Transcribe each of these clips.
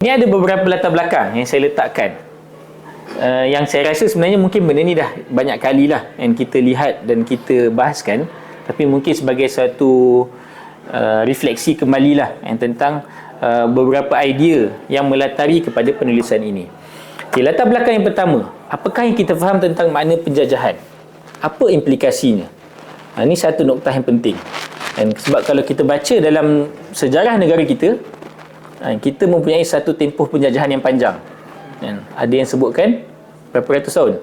Ini ada beberapa latar belakang yang saya letakkan. Yang saya rasa sebenarnya mungkin benda ni dah banyak kali lah yang kita lihat dan kita bahaskan, tapi mungkin sebagai satu refleksi kembali lah yang tentang beberapa idea yang melatari kepada penulisan ini. Okay, latar belakang yang pertama, apakah yang kita faham tentang makna penjajahan? Apa implikasinya? Ini satu noktah yang penting. Dan sebab kalau kita baca dalam sejarah negara kita, kita mempunyai satu tempoh penjajahan yang panjang. Ada yang sebutkan berapa ratus tahun?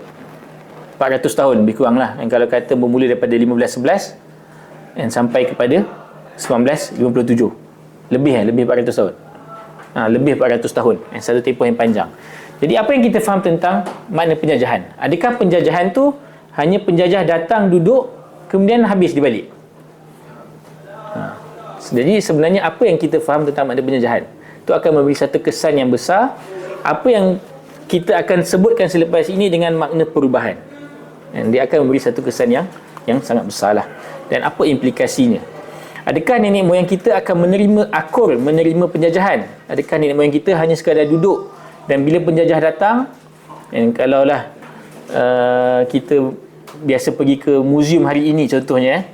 400 tahun lebih kurang lah. Dan kalau kata bermula daripada 1511 dan sampai kepada 1957. Lebih 400 tahun. Lebih 400 tahun. Satu tempoh yang panjang. Jadi apa yang kita faham tentang makna penjajahan? Adakah penjajahan tu hanya penjajah datang, duduk, kemudian habis dibalik? Jadi sebenarnya apa yang kita faham tentang makna penjajahan? Itu akan memberi satu kesan yang besar. Apa yang kita akan sebutkan selepas ini dengan makna perubahan. Dan dia akan memberi satu kesan yang sangat besar lah. Dan apa implikasinya? Adakah nenek moyang kita akan menerima penjajahan? Adakah nenek moyang kita hanya sekadar duduk dan bila penjajah datang, dan kalaulah kita biasa pergi ke muzium hari ini contohnya,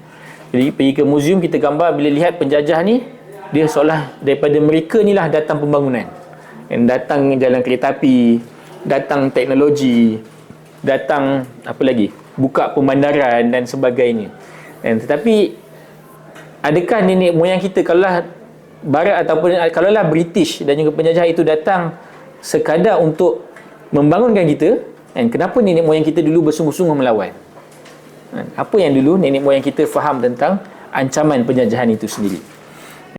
jadi pergi ke muzium, kita gambar bila lihat penjajah ni, dia seolah daripada mereka ni lah datang pembangunan. Dan datang jalan kereta api, datang teknologi, datang apa lagi, buka pemandaran dan sebagainya. Dan tetapi adakah nenek moyang kita, kalaulah barat ataupun kalaulah British dan juga penjajah itu datang sekadar untuk membangunkan kita, dan kenapa nenek moyang kita dulu bersungguh-sungguh melawan? Apa yang dulu nenek moyang kita faham tentang ancaman penjajahan itu sendiri?